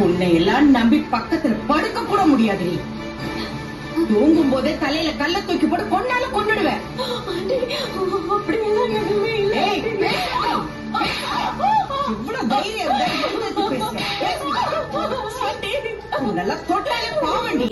உன்னை எல்லாம் நம்பி பக்கத்துல படுக்க கூட முடியாது. நீ தூங்கும் போதே தலையில கல்ல தூக்கி போட்டு கொண்டாலும் கொண்டுடுவேன். இவ்வளவு தைரியம்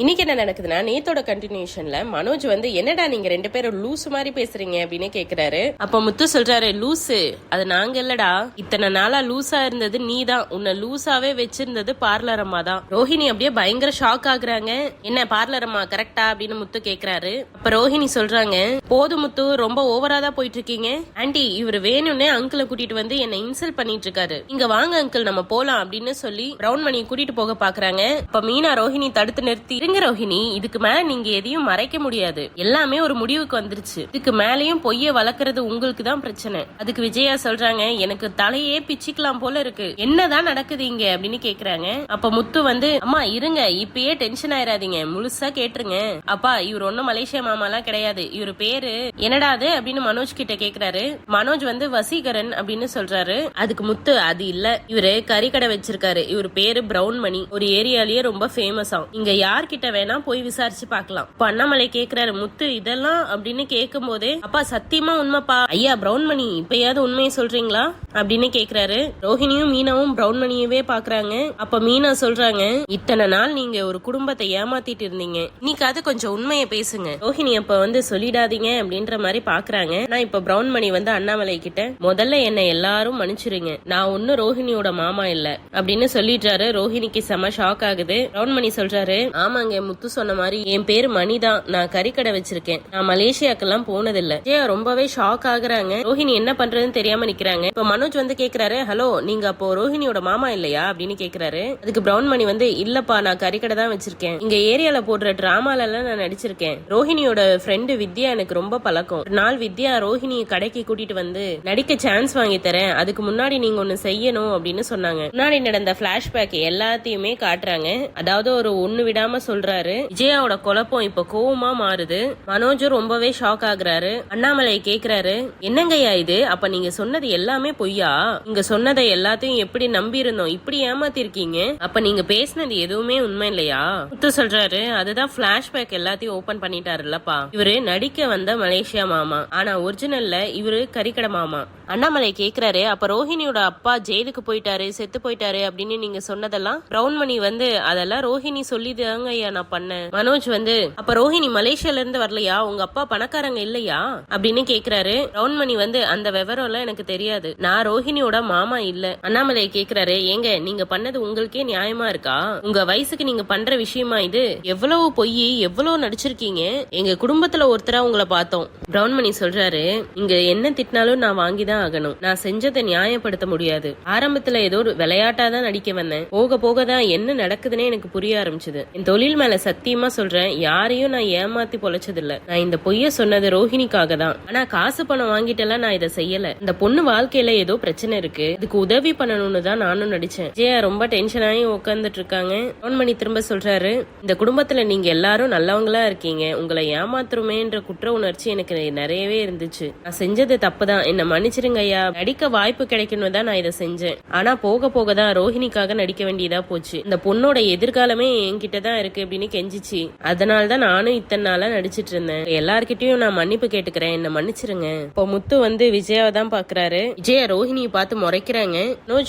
இன்னைக்கு என்ன நடக்குதுன்னா, நேத்தோட கண்டினியூஷன்ல மனோஜ் வந்து என்னடா நீங்க 2 பேரும் லூசு மாதிரி பேசுறீங்க அப்படின்னு கேக்குறாரு. அப்ப முத்து சொல்றாரு, லூசு அது நாங்க இல்லடா, இத்தனை நாளா லூசா இருந்தது நீ தான், உன்னை லூசாவே வச்சிருந்தது பார்லர் அம்மா தான். ரோஹிணி அப்படியே பயங்கர ஷாக் ஆகுறாங்க. என்ன பார்லர் அம்மா கரெக்டா அப்படின்னு முத்து கேக்குறாரு. அப்ப ரோஹிணி சொல்றாங்க, போது முத்து ரொம்ப ஓவரா தான் போயிட்டு இருக்கீங்க. ஆண்டி இவரு வேணும்னு அங்கிளை கூட்டிட்டு வந்து என்ன இன்சல்ட் பண்ணிட்டு இருக்காரு, இங்க வாங்க அங்கிள் நம்ம போலாம் அப்படின்னு சொல்லி பிரவுன் மணி கூட்டிட்டு போக பாக்குறாங்க. இப்ப மீனா ரோஹிணி தடுத்து நிறுத்தி, இருங்க ரோஹிணி, இதுக்கு மேல நீங்க எதையும் மறைக்க முடியாது, எல்லாமே ஒரு முடிவுக்கு வந்துருச்சு, இதுக்கு மேலயும் பொய்ய வளர்க்கறது உங்களுக்கு தான் பிரச்சனை. அதுக்கு விஜயா சொல்றாங்க, எனக்கு தலையே பிச்சுக்கலாம் போல இருக்கு, என்னதான் நடக்குது இங்க அப்படின்னு கேக்குறாங்க. அப்ப முத்து வந்து, அம்மா இருங்க, இப்பயே டென்ஷன் ஆயிராதீங்க, முழுசா கேட்டுருங்க. அப்பா இவர் ஒன்னும் மலேசியா மாமா எல்லாம் கிடையாது, இவர் பேரு என்னடா அது அப்படின்னு மனோஜ் கிட்ட கேக்குறாரு. மனோஜ் வந்து வசீகரன் அப்படின்னு சொல்றாரு. அதுக்கு முத்து, அது இல்ல, இவரு கறிக்கடை வச்சிருக்காரு, இவர் பேரு பிரவுன் மணி, ஒரு ஏரியாலேயே ரொம்ப ஃபேமஸ் ஆகும், இங்க யார்கிட்ட வேணா போய் விசாரிச்சு பாக்கலாம். அண்ணாமலை கேக்குறாரு, முத்து இதெல்லாம் அப்படின்னு கேட்கும் போதே, அப்பா சத்தியமா உண்மைப்பா, ஐயா பிரவுன் மணி இப்பயாவது உண்மையை சொல்றீங்களா அப்படின்னு கேக்குறாரு. ரோஹிணியும் மீனாவும் பிரவுன் மணியவே பாக்குறாங்க. அப்ப மீனா சொல்றாங்க, இத்தனை நாள் நீங்க ஒரு குடும்பத்தை ஏமாத்திட்டு இருந்தீங்க, இன்னைக்கு அது கொஞ்சம் உண்மையை பேசுங்க. ரோஹிணி அப்ப வந்து சொல்லிடாதீங்க அப்படின்ற மாதிரி பாக்குறாங்க. நான் இப்ப பிரவுன் மணி வந்து அண்ணாமலை கிட்ட, முதல்ல என்ன எல்லாரும் மன்னிச்சிருங்க, நான் ஒன்னும் ரோஹிணியோட மாமா இல்ல அப்படின்னு சொல்லிட்டாரு. ரோஹிணிக்கு செம ஷாக் ஆகுது. பிரவுன் மணி சொல்றாரு, ஆமாங்க முத்து சொன்ன மாதிரி என் பேரு மணிதான், நான் கறிக்கடை வச்சிருக்கேன், நான் மலேசியாக்கெல்லாம் போனதில்ல. ரொம்பவே ஷாக் ஆகுறாங்க. ரோஹிணி என்ன பண்றதுன்னு தெரியாம நிக்கிறாங்க. இப்ப மனோஜ் வந்து கேக்குறாரு, ஹலோ நீங்க அப்போ ரோஹிணியோட மாமா இல்லையா அப்படின்னு கேக்குறாரு. அதுக்கு பிரவுன் மணி வந்து, இல்லப்பா நான் கறிக்கடை தான் வச்சிருக்கேன், இங்க ஏரியால போடுற டிராமால எல்லாம் நான் நடிச்சிருக்கேன், ரோஹிணியோட ஃப்ரெண்டு வித்யா எனக்கு ரொம்ப பழக்கம், ஒரு நாள் வித்யா ரோஹிணியை கடைக்கு கூட்டிட்டு வந்து நடிக்க சான்ஸ் வாங்கி தரேன், அதுக்கு முன்னாடி நீங்க ஒண்ணு செய்யணும் அப்படின்னு சொன்னாங்க. முன்னாடி நடந்த பிளாஷ்பேக் எல்லாத்தையுமே காட்டுறாங்க. அதாவது ஒரு ஒண்ணு விடாம சொல்றாரு. விஜயாவோட குழப்பம் இப்ப கோவமா மாறுது. மனோஜும் ரொம்பவே ஷாக் ஆகுறாரு. அண்ணாமலை கேக்குறாரு, என்னங்கய்யா இது, அப்ப நீங்க சொன்னது எல்லாமே பொய்யா, இங்க சொன்னதை எல்லாத்தையும் எப்படி நம்பி இருந்தோம், இப்படி ஏமாத்திருக்கீங்க, அப்ப நீங்க பேசினது எதுவுமே உண்மை இல்லையா? முத்து சொல்றாரு, அதுதான் பிளாஷ்பேக் எல்லாத்தையும் ஓபன் பண்ணிட்டாருல்லப்பா, இவரு நடிக்க வந்த மலேசியா மாமா, ஆனா ஒரிஜினல்ல இவரு கறிக்கடை மாமா. அண்ணாமலை கேக்குறாரு, அப்ப ரோஹிணியோட அப்பா ஜெயிலுக்கு போயிட்டாரு, செத்து போயிட்டாரு அப்படின்னு நீங்க சொன்னதெல்லாம் பிரவுன் மணி வந்து, அதெல்லாம் ரோஹிணி சொல்லிதாங்க ஐயா நான் பண்ணேன். மனோஜ் வந்து, அப்ப ரோஹிணி மலேசியால இருந்து வரலையா, உங்க அப்பா பணக்காரங்க இல்லையா அப்படின்னு கேக்குறாரு. பிரவுன் மணி வந்து, அந்த விவரம் எல்லாம் எனக்கு தெரியாது, நான் ரோஹிணியோட மாமா இல்ல. அண்ணாமலை கேக்குறாரு, ஏங்க நீங்க பண்ணது உங்களுக்கே நியாயமா இருக்கா, உங்க வயசுக்கு நீங்க பண்ற விஷயமா இது, எவ்வளவு பொய் எவ்வளவு நடிச்சிருக்கீங்க, எங்க குடும்பத்துல ஒருத்தரா உங்களை பார்த்தோம். பிரவுன் மணி சொல்றாரு, இங்க என்ன திட்டினாலும் நான் வாங்கிதான் ஆகணும், நான் செஞ்சதை நியாயப்படுத்த முடியாது, ஆரம்பத்துல ஏதோ ஒரு விளையாட்டா தான் நடிக்க வந்தேன், போக போக தான் என்ன நடக்குதுன்னே எனக்கு புரிய ஆரம்பிச்சது, என் தொழில் மேல சத்தியமா சொல்றேன், யாரையும் நான் ஏமாத்தி பொழைச்சது இல்ல, நான் இந்த பொய்ய சொன்னது ரோஹிணிக்காக தான், ஆனா காசு பணம் வாங்கிட்டெல்லாம் நான் இதை செய்யல, இந்த பொண்ணு வாழ்க்கையில ஏதோ பிரச்சனை இருக்கு, இதுக்கு உதவி பண்ணணும்னு தான் நானும் நடிச்சேன். ஜெயா ரொம்ப டென்ஷன் ஆகி உட்கார்ந்துட்டு இருக்காங்க. பிரவுன் மணி திரும்ப சொல்றாரு, இந்த குடும்பத்துல நீங்க எல்லாரும் நல்லவங்களா இருக்கீங்க, உங்களை ஏமாத்துறோமேன்ற குற்ற உணர்ச்சி எனக்கு நிறையவே இருந்துச்சு, நான் செஞ்சது தப்புதான், என்ன மன்னிச்சிருங்க ஐயா, நடிக்க வாய்ப்பு கிடைக்கணும் தான் நான் இதை செஞ்சேன், ஆனா போக போக தான் ரோஹிணிக்காக நடிக்க வேண்டியதா போச்சு, இந்த பொண்ணோட எதிர்காலமே என்கிட்ட தான் இருக்கு அப்படின்னு கெஞ்சிச்சு, அதனாலதான் நானும் இத்தனை நாளா நடிச்சிட்டு இருந்தேன், எல்லார்கிட்டயும் நான் மன்னிப்பு கேட்டுக்கிறேன், என்ன மன்னிச்சிருங்க. இப்போ முத்து வந்து விஜயாவை தான் பாக்குறாரு. விஜயா ரோஹிணியை பார்த்து முறைக்கிறாங்க.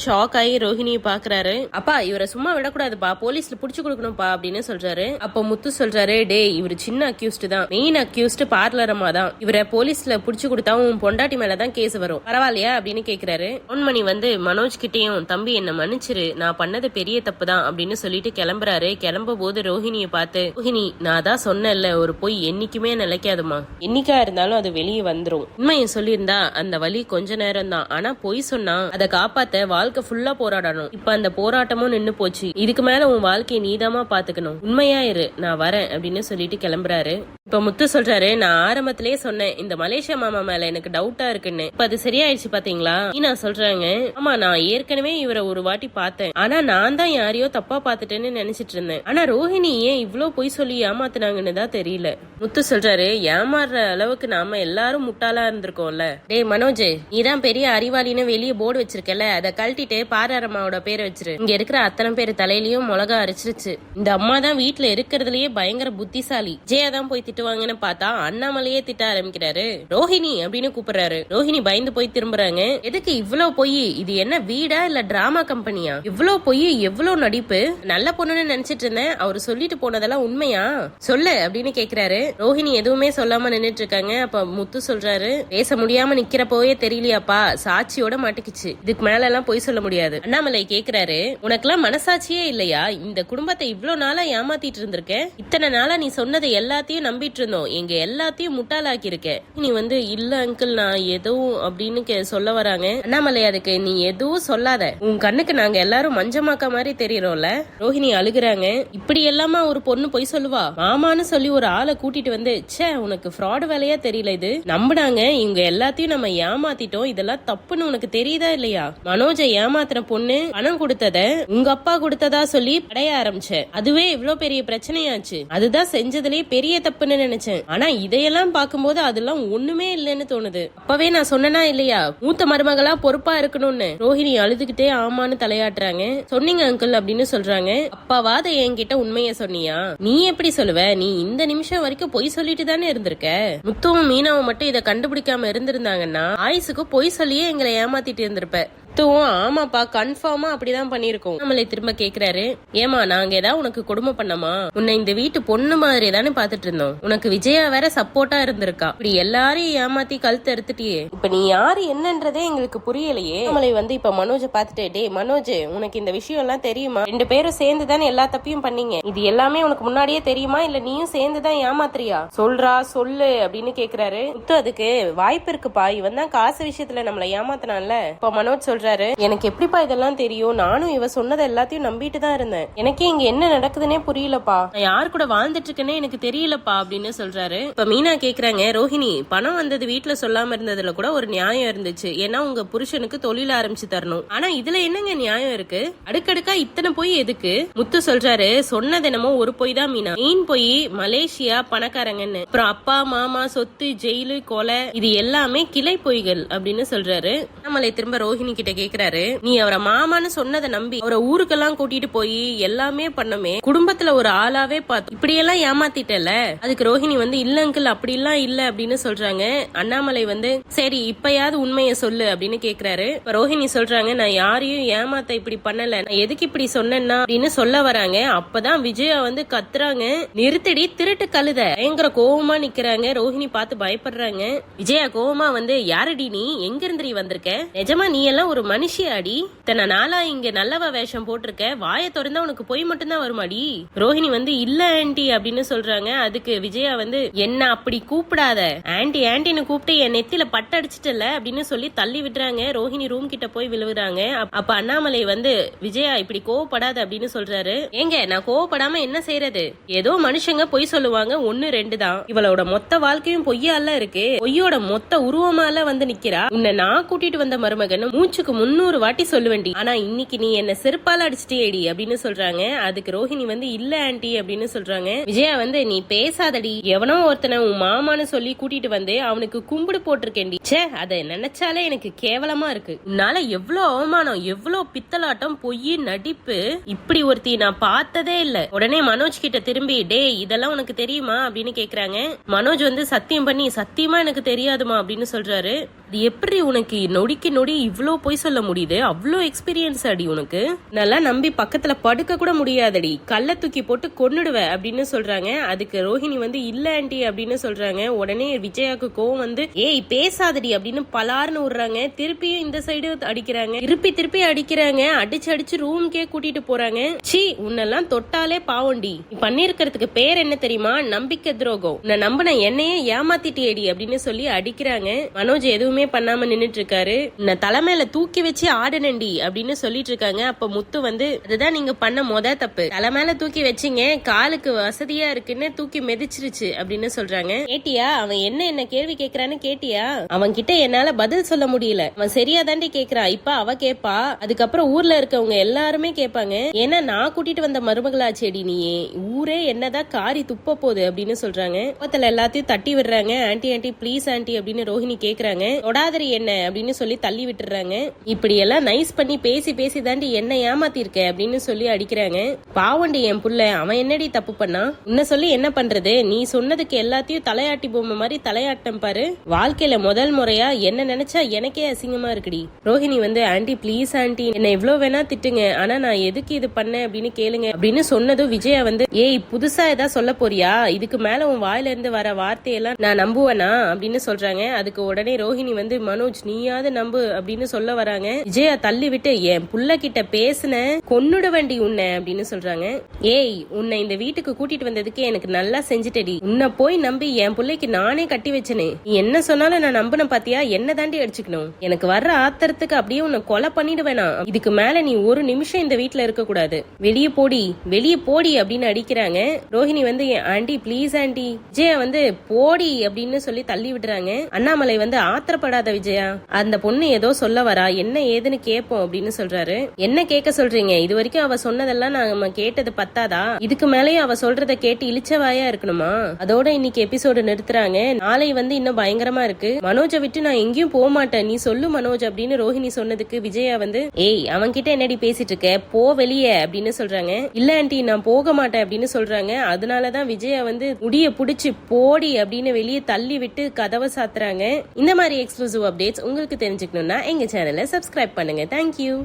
ஷாக் ஆகி ரோஹிணியை பாக்குறாரு. அப்பா இவரை சும்மா விடக்கூடாதுப்பா, போலீஸ்ல புடிச்சு கொடுக்கணும்ப்பா அப்படின்னு சொல்றாரு. அப்போ முத்து சொல்றாரு, டே இவரு சின்ன அக்யூஸ்ட் தான், மெயின் அக்யூஸ்ட் பார்லர் அம்மா தான், இவரை போலீஸ்ல புடிச்சு கொடுத்தா உன் பொண்டாட்டி மேலதான் கேஸ் வரும், பரவாயில்லையா அப்படின்னு கேக்குறாரு. பொன்மணி வந்து மனோஜ் கிட்டையும், தம்பி என்ன மன்னிச்சிரு, நான் பண்ணது பெரிய தப்பு தான் அப்படின்னு சொல்லிட்டு கிளம்புறாரு. கிளம்ப போது ரோஹிணியை பார்த்து, ரோஹிணி நான் தான் சொன்னேன்ல, ஒரு பொய் என்னைக்குமே நிலைக்காதுமா, என்னைக்கா இருந்தாலும் அது வெளியே வந்துரும், உண்மையை சொல்லியிருந்தா அந்த வலி கொஞ்ச நேரம் தான், ஆனா பொய் சொன்னா அதை காப்பாத்த வாழ்க்கை ஃபுல்லா போராடணும், இப்ப அந்த போராட்டமும் நின்னு போச்சு, இதுக்கு மேல உன் வாழ்க்கையை நீதாமா பாத்துக்கணும், உண்மையா இரு, நான் வரேன் அப்படின்னு சொல்லிட்டு கிளம்புறாரு. இப்ப முத்து சொல்றாரு, நான் ஆரம்பத்திலேயே சொன்னேன் இந்த மலேசியா மாமா மேல எனக்கு டவுட்டா இருக்குன்னு, இப்ப அது சரியாயிடுச்சு பாத்தீங்களா. நான் சொல்றாங்க, ஆமா நான் ஏற்கனவே இவரை ஒரு வாட்டி பார்த்தேன், ஆனா நான் தான் யாரையோ தப்பா பாத்துட்டேன்னு அப்படின்னு நினைச்சிட்டு இருந்தேன். ஆனா ரோஹிணி ஏன் இவ்ளோ பொய் சொல்லி ஏமாத்துனாங்கன்னு தான் தெரியல. முத்து சொல்றாரு, ஏமாறுற அளவுக்கு நாம எல்லாரும் முட்டாளா இருந்திருக்கோம்ல. டேய் மனோஜ், நீதான் பெரிய அறிவாளின்னு வெளியே போர்டு வச்சிருக்கல, அதை கழட்டிட்டு பாராரம்மாவோட பேரை வச்சிரு. இங்க இருக்கிற அத்தனை பேர் தலையிலயும் மிளகா அரைச்சிருச்சு. இந்த அம்மா தான் வீட்டுல இருக்கிறதுலயே பயங்கர புத்திசாலி. ஜெயா தான் போய் திட்டுவாங்கன்னு பார்த்தா அண்ணாமலையே திட்ட ஆரம்பிக்கிறாரு. ரோஹிணி அப்படின்னு கூப்பிடுறாரு. ரோஹிணி பயந்து போய் திரும்புறாங்க. எதுக்கு இவ்வளவு பொய்? இது என்ன வீடா இல்ல டிராமா கம்பெனியா? இவ்வளவு பொய், எவ்வளவு நடிப்பு. நல்ல பொண்ணுன்னு நினைச்சிட்டு இருந்தேன், அவரு சொல்லிட்டு போனதெல்லாம் உண்மையா? சொல்லு அப்படின்னு கேக்குறாரு. ரோஹிணி எதுவுமே சொல்லாம நின்னுட்டு இருக்காங்க. அப்ப முத்து சொல்றாரு, பேச முடியாம நிக்கிறப்போவே தெரியலையாப்பா, சாட்சியோட மாட்டிக்கிச்சு, இதுக்கு மேல எல்லாம் பொய் சொல்ல முடியாது. அண்ணாமலை கேக்குறாரு, உனக்கெல்லாம் மனசாட்சியே இல்லையா? இந்த குடும்பத்தை இவ்வளவு நாளா ஏமாத்திட்டு இருந்திருக்க. இத்தனை நாளா நீ சொன்னதை எல்லாத்தையும் நம்பிட்டு இருந்தோம், எங்க எல்லாத்தையும் முட்டாளாக்கி இருக்க. நீ இல்ல அங்கிள் நான் எதுவும் அப்படின்னு சொல்ல வராங்க. அண்ணாமலை அதுக்கு நீ எதுவும் சொல்லாத, உன் கண்ணுக்கு நாங்க எல்லாரும் மஞ்சமாக்கா மாதிரி தெரியறோம்ல. ரோஹிணி அழுகுறாங்க. இப்படி எல்லாமா ஒரு பொண்ணு பொய் சொல்லுவா? மாமான்னு சொல்லி ஒரு ஆளை கூட்டிட்டு வந்து, ச்சே உனக்கு ஃப்ராட் வேலையா தெரியல. இது நம்பினாங்க, இவங்க எல்லாத்தையும் நம்ம ஏமாத்திட்டோம், இதெல்லாம் தப்புன்னு உனக்கு தெரியுதா இல்லையா? மனோஜை ஏமாத்தின பொண்ணு பணம் கொடுத்தத உங்க அப்பா கொடுத்ததா சொல்லி அடைய ஆரம்பிச்சேன். அதுவே இவ்வளவு பெரிய பிரச்சனையாச்சு. அதுதான் செஞ்சதுலயே பெரிய தப்புன்னு நினைச்சேன். ஆனா இதையெல்லாம் பார்க்கும்போது அதெல்லாம் ஒண்ணுமே இல்லைன்னு தோணுது. அப்பவே நான் சொன்னனா இல்லையா, மூத்த மருமகளா பொறுப்பா இருக்கணும்னு. ரோஹிணி அழுதுகிட்டே ஆமான்னு தலையாட்டுறாங்க. சொன்னீங்க அங்கிள் அப்படின்னு சொல்றாங்க. அப்பாவாத என்கிட்ட உண்மைய சொன்னியா? நீ எப்படி சொல்லுவ? நீ இந்த நிமிஷம் வரைக்கும் பொய் சொல்லிட்டு தானே இருந்திருக்க. முத்துவும் மீனாவும் மட்டும் இதை கண்டுபிடிக்காம இருந்திருந்தாங்கன்னா ஆயுசுக்கு பொய் சொல்லியே எங்களை ஏமாத்திட்டு இருந்திருப்ப. ஆமாப்பா, கன்ஃபார்மா அப்படிதான் பண்ணிருக்கோம். நம்மளை திரும்ப கேக்குறாரு, ஏமா நாங்க ஏதாவது உனக்கு கொடுமை பண்ணமா? உன்னை இந்த வீட்டு பொண்ணு மாதிரி தானே பாத்துட்டு இருந்தோம். உனக்கு விஜயா வேற சப்போர்ட்டா இருந்திருக்கா. இப்படி எல்லாரையும் ஏமாத்தி கழுத்து எடுத்துட்டியே. இப்ப நீ யாரு என்னன்றதே எங்களுக்கு புரியலையே. நம்மளை இப்ப மனோஜை பாத்துட்டு, டே மனோஜ், உனக்கு இந்த விஷயம் எல்லாம் தெரியுமா? ரெண்டு பேரும் சேர்ந்து தானே எல்லா தப்பையும் பண்ணீங்க. இது எல்லாமே உனக்கு முன்னாடியே தெரியுமா, இல்ல நீயும் சேர்ந்துதான் ஏமாத்துறியா? சொல்றா சொல்லு அப்படின்னு கேக்குறாரு. முத்து அதுக்கு வாய்ப்பு இருக்குப்பா, இவன் தான் காசு விஷயத்துல நம்மளை ஏமாத்தினான்ல. இப்ப மனோஜ் சொல்ற, எனக்கு எப்படிப்பா இதெல்லாம் தெரியும்? நானும் இவ சொன்னதை எல்லாத்தையும் நம்பிட்டு தான் இருந்தேன். எனக்கே இங்க என்ன நடக்குதுன்னே புரியலப்பா, நான் யார் கூட வாழ்ந்துட்டு இருக்கேனே எனக்கு தெரியலப்பா அப்படின்னு சொல்றாரு. இப்ப மீனா கேக்குறாங்க, ரோஹிணி பணம் வந்தது வீட்டுல சொல்லாம இருந்ததுல கூட ஒரு நியாயம் இருந்துச்சு. ஏன்னா உங்க புருஷனுக்கு தொழில் ஆரம்பிச்சு தரணும். ஆனா இதுல என்னங்க நியாயம் இருக்கு? அடுக்கடுக்கா இத்தனை பொய் எதுக்கு? முத்து சொல்றாரு, சொன்னது என்னமோ ஒரு பொய் தான் மீனா, மெயின் பொய் மலேசியா பணக்காரங்கன்னு. அப்புறம் அப்பா மாமா சொத்து ஜெயிலு கொலை இது எல்லாமே கிளை பொய்கள் அப்படின்னு சொல்றாரு. நம்மளை திரும்ப ரோஹிணி கிட்ட கேக்குறாரு, நீ அவரை மாமான்னு சொன்னதை நம்பி அவரை ஊருக்கெல்லாம் கூட்டிட்டு போய் எல்லாமே பண்ணமே, குடும்பத்துல ஒரு ஆளாவே பார்த்து இப்படி எல்லாம் ஏமாத்திட்டல. அதுக்கு ரோஹிணி இல்ல அங்கிள் அப்படி எல்லாம் இல்ல அப்படின்னு சொல்றாங்க. அண்ணாமலை சரி இப்பயாவது உண்மைய சொல்லு அப்படின்னு கேக்குறாரு. ரோஹிணி சொல்றாங்க, நான் யாரையும் ஏமாத்த இப்படி பண்ணல, நான் எதுக்கு இப்படி சொன்னேன்னா அப்படின்னு சொல்ல வராங்க. அப்பதான் விஜயா கத்துறாங்க, நிறுத்தடி திருட்டு கழுத. பயங்கர கோவமா நிக்கிறாங்க. ரோஹிணி பார்த்து பயப்படுறாங்க. விஜயா கோவமா யாரடி நீ, எங்க இருந்து வந்திருக்க? நிஜமா நீ எல்லாம் ஒரு மனுஷியாடி? இத்தனை நாளா இங்க நல்லவ வேஷம் போட்டிருக்க, வாயை திறந்தா உனக்கு பொய் மட்டும் தான் வருமாடி? ரோஹிணி இல்ல ஆன்டி அப்படின்னு சொல்றாங்க. அதுக்கு விஜயா என்ன அப்படி கூப்பிடாத, ஆன்டி ஆன்டின்னு கூப்பிட்டு என் நெத்தில பட்டடிச்சிட்டல அப்படின்னு சொல்லி தள்ளி விடுறாங்க. ரோஹிணி ரூம் கிட்ட போய் விழுவுறாங்க. அப்ப அண்ணாமலை விஜயா இப்படி கோவப்படாத அப்படின்னு சொல்றாரு. ஏங்க நான் கோவப்படாம என்ன செய்யறது? ஏதோ மனுஷங்க பொய் சொல்லுவாங்க, ஒன்னு ரெண்டு தான். இவளோட மொத்த வாழ்க்கையும் பொய்யால இருக்கு, பொய்யோட மொத்த உருவமால நிக்கிறா. உன்னை நான் கூட்டிட்டு வந்த மருமகன் மூச்சுக்கு 300 வாட்டி சொல்லுவேண்டி, ஆனா இன்னைக்கு நீ என்ன செருப்பால அடிச்சிட்டேடி அப்படின்னு சொல்றாங்க. அதுக்கு ரோஹிணி இல்ல ஆன்டி அப்படின்னு சொல்றாங்க. விஜயா நீ பேசாதடி, எவனோ ஒருத்தனை உன் மாமான்னு சொல்லி கூட்டிட்டு அவனுக்கு கும்பிடு போட்டிருக்கேன்டி. ச்சே, அதை நினைச்சாலே எனக்கு கேவலமா இருக்கு. உன்னால எவ்வளவு அவமானம், எவ்வளவு பித்தலாட்டம், பொய் நடிப்பு, இப்படி ஒருத்தி நான் பார்த்ததே இல்ல. உடனே மனோஜ் கிட்ட திரும்பி, டே இதெல்லாம் உனக்கு தெரியுமா அப்படின்னு கேக்குறாங்க. மனோஜ் சத்தியம் பண்ணி, சத்தியமா எனக்கு தெரியாதுமா அப்படின்னு சொல்றாரு. இது எப்படி உனக்கு நொடிக்கு நொடி இவ்ளோ பொய் சொல்ல முடியுது? அவ்வளோ எக்ஸ்பீரியன்ஸ் அடி உனக்கு. நல்லா நம்பி பக்கத்துல படுக்க கூட முடியாதடி, கல்ல தூக்கி போட்டு கொன்னுடுவ அப்படின்னு சொல்றாங்க. அதுக்கு ரோஹிணி இல்ல ஆன்டி அப்படின்னு சொல்றாங்க. உடனே விஜயாக்கு கோவம் ஏய் பேசாதடி அப்படின்னு பலார்னு விடுறாங்க. திருப்பியும் இந்த சைடு அடிக்கிறாங்க, திருப்பி அடிக்கிறாங்க. அடிச்சு அடிச்சு ரூம்கே கூட்டிட்டு போறாங்க. சி உன்னெல்லாம் தொட்டாலே பாவண்டி. நீ பண்ணிருக்கிறதுக்கு பேர் என்ன தெரியுமா? நம்பிக்கை துரோகம். உன்னை நம்பின என்னையே ஏமாத்திட்டியேடி அப்படின்னு சொல்லி அடிக்கிறாங்க. மனோஜ் எதுவுமே பண்ணாம நின்னுட்டு இருக்காரு. உன்னை தலைமையில தூக்கி வச்சு ஆடனண்டி அப்படின்னு சொல்லிட்டு இருக்காங்க. அப்ப முத்து வந்து அதுதான் நீங்க பண்ண தப்பு, தலைமையில தூக்கி வச்சீங்க, காலுக்கு வசதியா இருக்குன்னு தூக்கி மிதிச்சிருச்சு அப்படின்னு சொல்றாங்க. கேட்டியா அவன் என்ன கேள்வி கேக்குறான்னு கேட்டியா? அவன் கிட்ட என்னால பதில் சொல்ல முடியல. அவன் சரியா தாண்டி கேக்குறா. இப்ப அவ கேப்பா, அதுக்கப்புறம் ஊர்ல இருக்கவங்க எல்லாருமே கேட்பாங்க. ஏன்னா நான் கூட்டிட்டு வந்த மருமகளா செடி நீயே, ஊரே என்னதான் காரி துப்ப போகுது அப்படின்னு சொல்றாங்க. பக்கத்துல எல்லாத்தையும் தட்டி விடுறாங்க. ஆன்டி ஆன்டி ப்ளீஸ் ஆன்டி அப்படின்னு ரோஹிணி கேக்குறாங்க. தொடாதரி என்ன அப்படின்னு சொல்லி தள்ளி விட்டுறாங்க. இப்படி எல்லாம் நைஸ் பண்ணி பேசி பேசி தாண்டி என்ன ஏமாத்தி இருக்க அப்படின்னு சொல்லி அடிக்கிறாங்க. பாவண்டி என் புள்ள, அவன் என்னடி தப்பு பண்ணா? உன்ன சொல்லி என்ன பண்றது? நீ சொன்னதுக்கு எல்லாத்தையும் தலையாட்டி பொம்மை மாதிரி தலையாட்டம் பாரு. வாழ்க்கையில முதல் முறையா என்ன நினைச்சா எனக்கே அசிங்கமா இருக்குடி. ரோஹிணி வந்து ஆன்டி ப்ளீஸ் ஆன்டி, என்ன எவ்வளவு வேணா திட்டுங்க, ஆனா நான் எதுக்கு இது பண்ணேன் அப்படின்னு கேளுங்க அப்படின்னு சொன்னதும் விஜயா வந்து ஏய் புதுசா ஏதா சொல்ல போறியா? இதுக்கு மேல உன் வாயில இருந்து வர வார்த்தையெல்லாம் நான் நம்புவேனா அப்படின்னு சொல்றாங்க. அதுக்கு உடனே ரோஹிணி வந்து மனோஜ் நீயாவது நம்பு அப்படின்னு சொல்ல வராங்க. விஜயா தள்ளி விட்டு என் புள்ள கிட்ட பேசுன கொன்னுட வண்டி உன்னை அப்படின்னு சொல்றாங்க. ஏய் உன்னை இந்த வீட்டுக்கு கூட்டிட்டு வந்ததுக்கு எனக்கு நல்லா செஞ்சுட்டடி. உன்னை போய் நம்பி என் பிள்ளைக்கு நானே கட்டி வச்சனே, நீ என்ன சொன்னாலும் நான் நம்பின பாத்தியா? என்ன தாண்டி அடிச்சுக்கணும்? எனக்கு வர்ற ஆத்திரத்துக்கு அப்படியே உன்னை கொலை பண்ணிடுவேனா? இதுக்கு மேல நீ ஒரு நிமிஷம் இந்த வீட்டுல இருக்க கூடாது, வெளியே போடி வெளியே போடி அப்படின்னு அடிக்கிறாங்க. ரோஹிணி வந்து ஆண்டி ப்ளீஸ் ஆண்டி, விஜயா வந்து போடி அப்படின்னு சொல்லி தள்ளி விடுறாங்க. அண்ணாமலை வந்து ஆத்திரப்படாத விஜயா, அந்த பொண்ணு ஏதோ சொல்ல வரா, என்ன ஏதுன்னு கேட்போம் அப்படின்னு சொல்றாரு. என்ன கேட்க சொல்றீங்க? இது வரைக்கும் அவ சொன்னதெல்லாம் நாம கேட்டது பத்தாதா? இதுக்கு மேலேயும் அவ சொல்றத கேட்டு இழிச்சவாயா இருக்கணுமா? அதோட இன்னைக்கு எபிசோடு நிறுத்துறாங்க. நாளை வந்து இன்னும் பயங்கரமா இருக்கு. மனோஜை விட்டு நான் எங்கேயும் போக மாட்டேன், நீ சொல்லு மனோஜ் அப்படின்னு ரோஹிணி சொன்னதுக்கு விஜயா வந்து ஏய் அவன்கிட்ட என்னடி பேசிட்டு இருக்க, போ வெளியே அப்படின்னு சொல்றாங்க. இல்ல ஆண்டி நான் போக மாட்டேன் அப்படின்னு சொல்றாங்க. அதனாலதான் விஜயா வந்து முடிய புடிச்சு போடி அப்படின்னு வெளியே தள்ளி விட்டு கதவை சாத்துறாங்க. இந்த மாதிரி எக்ஸ்க்ளூசிவ் அப்டேட்ஸ் உங்களுக்கு தெரிஞ்சுக்கணும்னா எங்க சேனலை சப்ஸ்கிரைப் பண்ணுங்க. தேங்க்யூ.